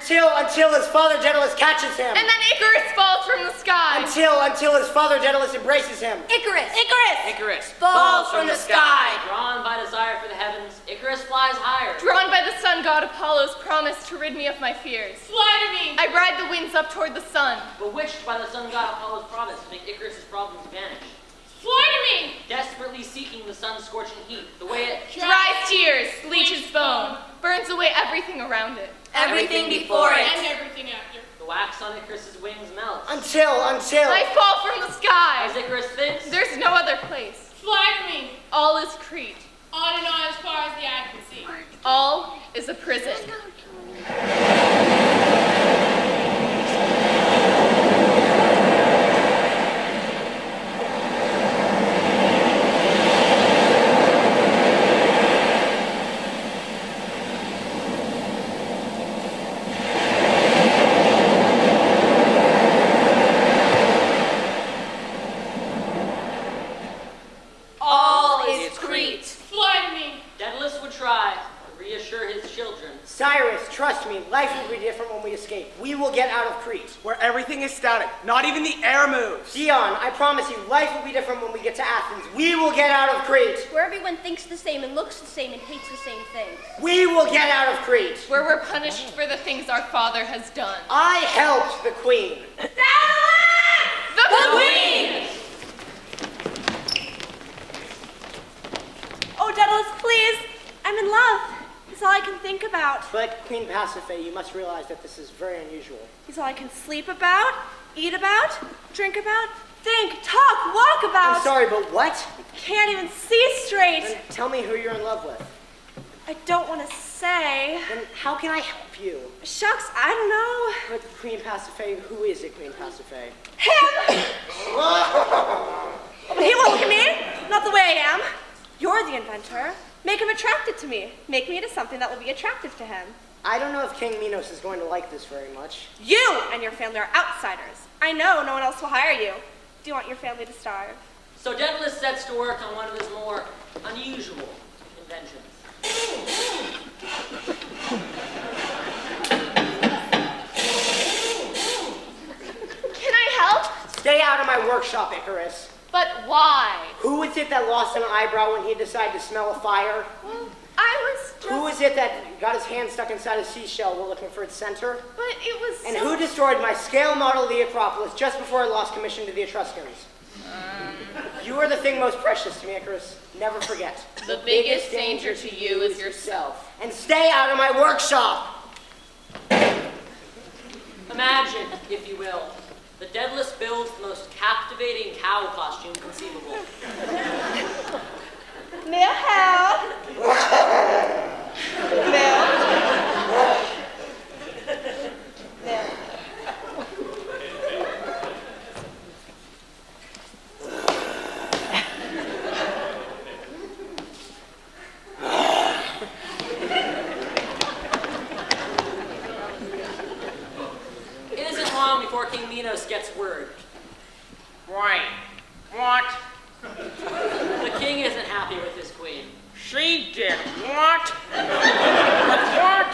Until his father Daedalus catches him. And then Icarus falls from the sky. Until his father Daedalus embraces him. Icarus falls from the sky. Drawn by desire for the heavens, Icarus flies higher. Drawn by the sun god Apollo's promise to rid me of my fears. Fly to me. I ride the winds up toward the sun. Bewitched by the sun god Apollo's promise to make Icarus' problems vanish. Fly to me. Desperately seeking the sun's scorching heat, the way it Dries tears, bleaches bone, burns away everything around it. Everything before it. And everything after. the wax on Icarus' wings melts. Until. I fall from the sky. As Icarus thinks, There's no other place. Fly to me. All is Crete. On and on as far as the eye can see. All is a prison. Trust me, life will be different when we escape. We will get out of Crete. Where everything is static, not even the air moves. Dion, I promise you, life will be different when we get to Athens. We will get out of Crete. Where everyone thinks the same and looks the same and hates the same things. We will get out of Crete. Where we're punished for the things our father has done. I helped the queen. The queen! Oh, Daedalus, please. I'm in love. He's all I can think about. But Queen Pasiphae, you must realize that this is very unusual. He's all I can sleep about, eat about, drink about, think, talk, walk about. I'm sorry, but what? Can't even see straight. Then tell me who you're in love with. I don't want to say. Then how can I help you? Shucks, I don't know. But Queen Pasiphae, who is it, Queen Pasiphae? Him! But he won't look at me. Not the way I am. You're the inventor. Make him attracted to me. Make me into something that will be attractive to him. I don't know if King Minos is going to like this very much. You and your family are outsiders. I know no one else will hire you. Do you want your family to starve? So Daedalus sets to work on one of his more unusual inventions. Can I help? Stay out of my workshop, Icarus. But why? Who was it that lost an eyebrow when he decided to smell a fire? Well, I was just... Who was it that got his hand stuck inside a seashell while looking for its center? But it was And so... who destroyed my scale model of the Acropolis just before I lost commission to the Etruscans? You are the thing most precious to me, Icarus. Never forget. The biggest danger to you is yourself. And stay out of my workshop! Imagine, if you will, that Daedalus builds the most captivating cow costume conceivable. Milk. Milk. Milk. It isn't long before King Minos gets word. Right. What? The king isn't happy with his queen. She did what? What?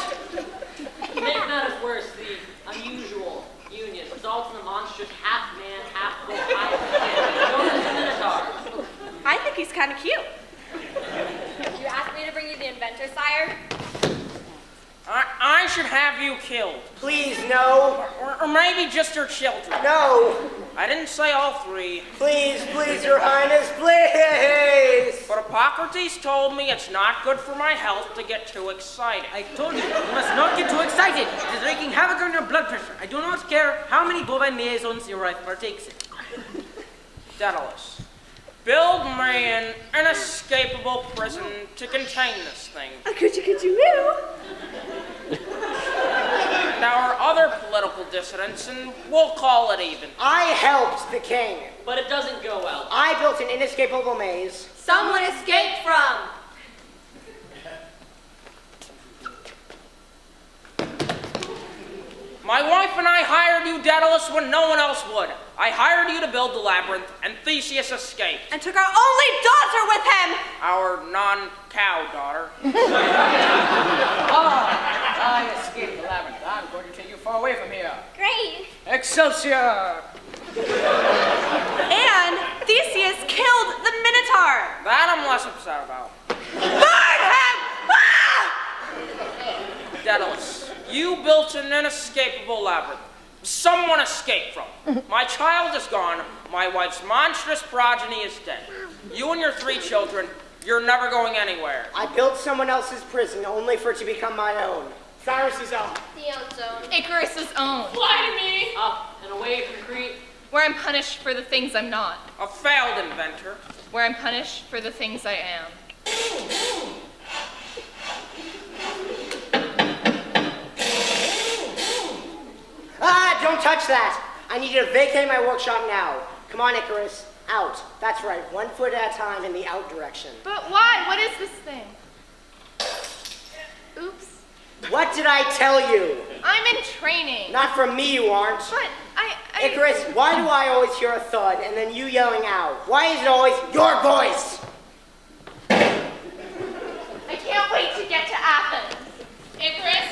To make matters worse, the unusual union results in a monstrous half-man, half-bull hybrid known as the Minotaur. I think he's kind of cute. You asked me to bring you the inventor, sire? I should have you killed. Please, no. Or maybe just your children. No. I didn't say all three. Please, Your Highness, please. But Hippocrates told me it's not good for my health to get too excited. I told you, you must not get too excited. It is wreaking havoc on your blood pressure. I do not care how many bovine liaisons your wife partakes in. Daedalus, build me an inescapable prison to contain this thing. Could you moo? And our other political dissidents, and we'll call it even. I helped the king. But it doesn't go well. I built an inescapable maze. Someone escaped from. My wife and I hired you, Daedalus, when no one else would. I hired you to build the labyrinth, and Theseus escaped. And took our only daughter with him. Our non-cow daughter. I escaped the labyrinth. I'm going to take far away from here. Great. Excelsior! And Theseus killed the Minotaur. That I'm less upset about. Burn him! Ah! Daedalus, you built an inescapable labyrinth. Someone escaped from. My child is gone. My wife's monstrous progeny is dead. You and your 3 children, you're never going anywhere. I built someone else's prison only for it to become my own. Cyrus's own. Theon's own. Icarus's own. Fly to me. Up and away from Crete. Where I'm punished for the things I'm not. A failed inventor. Where I'm punished for the things I am. Ah, don't touch that. I need you to vacate my workshop now. Come on, Icarus. Out. That's right, 1 foot at a time in the out direction. But why? What is this thing? Oops. What did I tell you? I'm in training. Not from me, you aren't. But I... Icarus, why do I always hear a thud and then you yelling out? Why is it always your voice? I can't wait to get to Athens. Icarus,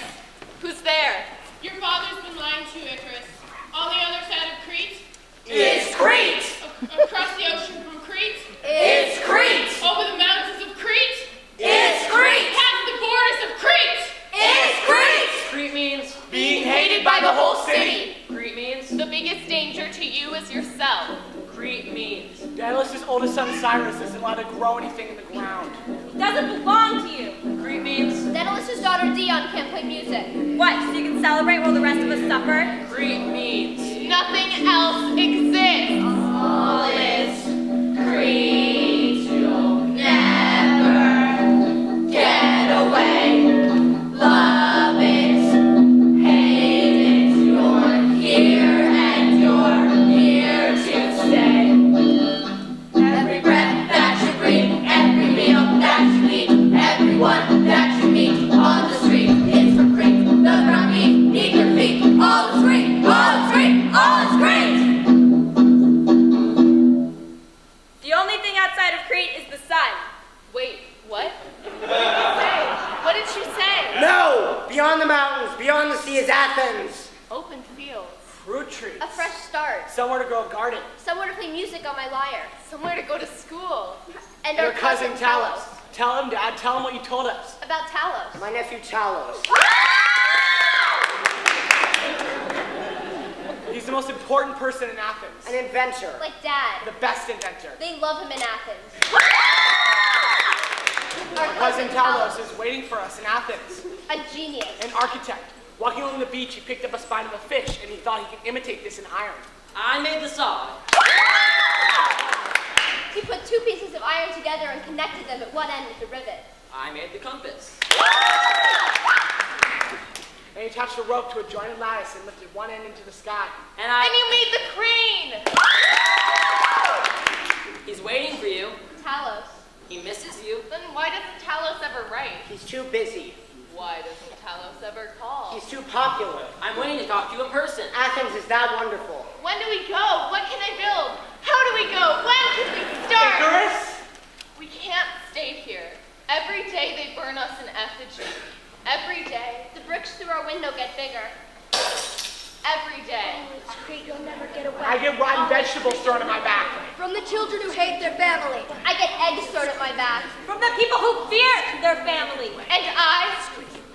Who's there? your father's been lying to you, Icarus. On the other side of Crete, It's Crete! across the ocean from Crete, It's Crete! over the mountains of Crete, It's Crete! past the borders of Crete. It's Crete! Crete means Being hated by the whole city. Crete means The biggest danger to you is yourself. Crete means Daedalus' oldest son Cyrus isn't allowed to grow anything in the ground. Doesn't belong to you. Crete means Daedalus' daughter Dion can't play music. What, so you can celebrate while the rest of us suffer? Crete means Nothing else exists. All is Crete, you'll never get away. Love it, hate it, you're here and you're here to stay. Every breath that you breathe, every meal that you eat, everyone that you meet on the street is from Crete. The ground beneath your feet, all is great, all is great, all is great. The only thing outside of Crete is the sun. Wait, what? What did she say? No! Beyond the mountains, beyond the sea is Athens. Open fields. Fruit trees. a fresh start. Somewhere to grow a garden. Somewhere to play music on my lyre. Somewhere to go to school. And Your our cousin Talos. Tell him, Dad. Tell him what you told us. About Talos. My nephew Talos. He's the most important person in Athens. An inventor. Like Dad. The best inventor. They love him in Athens. Our Cousin Talos is waiting for us in Athens. A genius. An architect. Walking along the beach, he picked up a spine of a fish, and he thought he could imitate this in iron. I made the saw. He put 2 pieces of iron together and connected them at one end with a rivet. I made the compass. And he attached a rope to a jointed lattice and lifted one end into the sky. And And you made the crane! He's waiting for you. Talos. He misses you. Then why doesn't Talos ever write? He's too busy. Why doesn't Talos ever call? He's too popular. I'm waiting to talk to you in person. Athens is that wonderful. When do we go? What can I build? How do we go? When can we start? Icarus? We can't stay here. Every day they burn us in effigy. Every day. The bricks through our window get bigger. Every day. It's great, you'll never get away. I get rotten vegetables thrown at my back. From the children who hate their family. I get eggs thrown at my back. From the people who fear their family. And I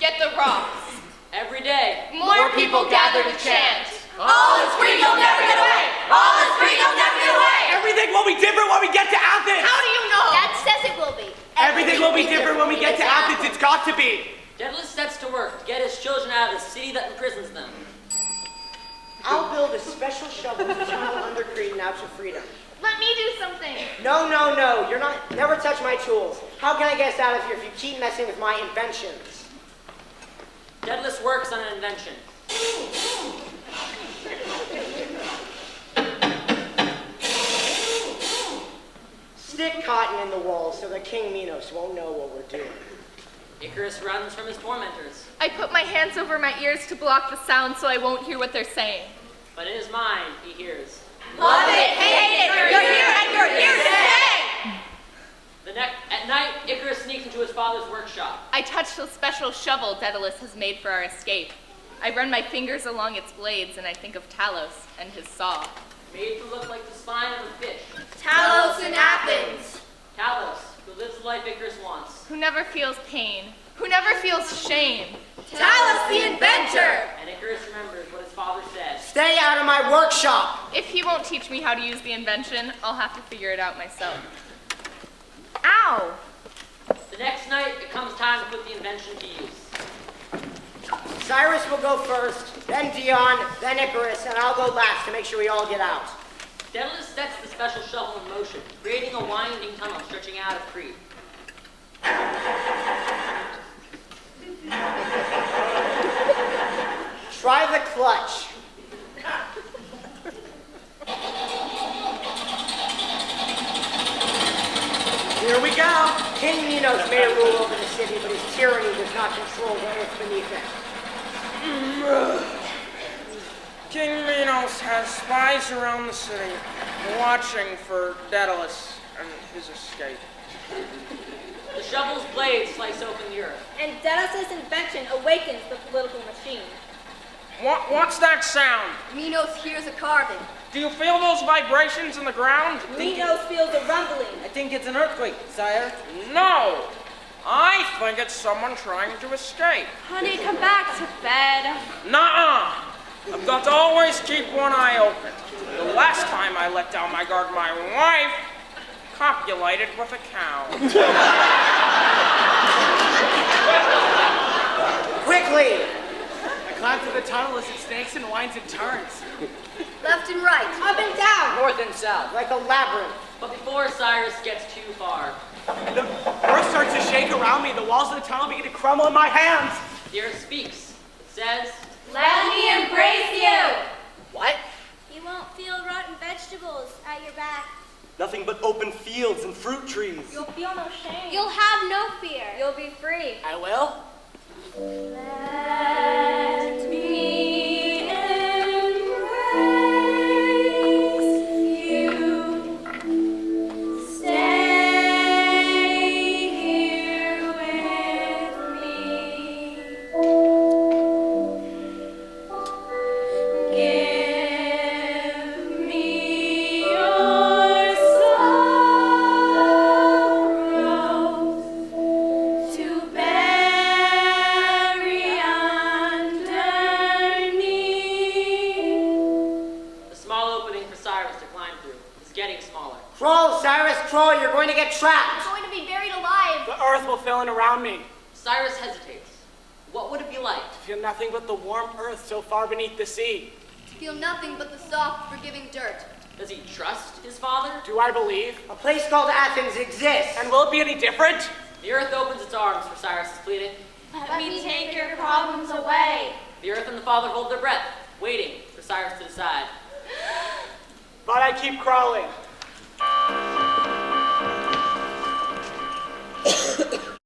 get the rocks. Every day. More people gather to chant. All is free, you'll never get away! All is free, you'll never get away! Everything will be different when we get to Athens! How do you know? Dad says it will be. Everything will be different when we get to Athens. It's got to be. Daedalus sets to work to get his children out of the city that imprisons them. I'll build a special shovel to tunnel under Crete and out to freedom. Let me do something. No, no, no. You're not. Never touch my tools. How can I get us out of here if you keep messing with my inventions? Daedalus works on an invention. Stick cotton in the walls so that King Minos won't know what we're doing. Icarus runs from his tormentors, I put my hands over my ears to block the sound so I won't hear what they're saying. but in his mind, he hears. Love it, hate it, you're here and you're here to stay! At night, Icarus sneaks into his father's workshop. I touched the special shovel Daedalus has made for our escape. I run my fingers along its blades and I think of Talos and his saw. Made to look like the spine of a fish. Talos in Athens. Talos, who lives the life Icarus wants. Who never feels pain. Who never feels shame. Talos the inventor. And Icarus remembers what his father said. Stay out of my workshop. If he won't teach me how to use the invention, I'll have to figure it out myself. Ow! The next night, it comes time to put the invention to use. Cyrus will go first, then Dion, then Icarus, and I'll go last to make sure we all get out. Daedalus sets the special shovel in motion, creating a winding tunnel stretching out of Crete. Try the clutch. Here we go. King Minos may rule over the city, but his tyranny does not control the earth beneath it. King Minos has spies around the city, watching for Daedalus and his escape. The shovel's blades slice open the earth. And Daedalus' invention awakens the political machine. What's that sound? Minos hears a carving. Do you feel those vibrations in the ground? Minos feels a rumbling. I think it's an earthquake, sire. No! I think it's someone trying to escape. Honey, come back to bed. Nuh-uh! I've got to always keep one eye open. The last time I let down my guard, my wife copulated with a cow. Quickly! I climb through the tunnel as it snakes and winds and turns. Left and right. Up and down. North and south, like a labyrinth. But before Cyrus gets too far, The earth starts to shake around me. The walls of the tunnel begin to crumble in my hands. the earth speaks. It says, Let me embrace you. What? You won't feel rotten vegetables at your back. Nothing but open fields and fruit trees. You'll feel no shame. You'll have no fear. You'll be free. I will? Let me embrace you. Stay here with me. Give me your sorrows to bury underneath. the small opening for Cyrus to climb through is getting smaller. Crawl, Cyrus, crawl, you're going to get trapped. I'm going to be buried alive. The earth will fill in around me. Cyrus hesitates. What would it be like? To feel nothing but the warm earth so far beneath the sea. To feel nothing but the soft, forgiving dirt. Does he trust his father? Do I believe? A place called Athens exists. And will it be any different? The earth opens its arms for Cyrus' pleading. Let me take your problems away. The earth and the father hold their breath, waiting for Cyrus to decide. But I keep crawling.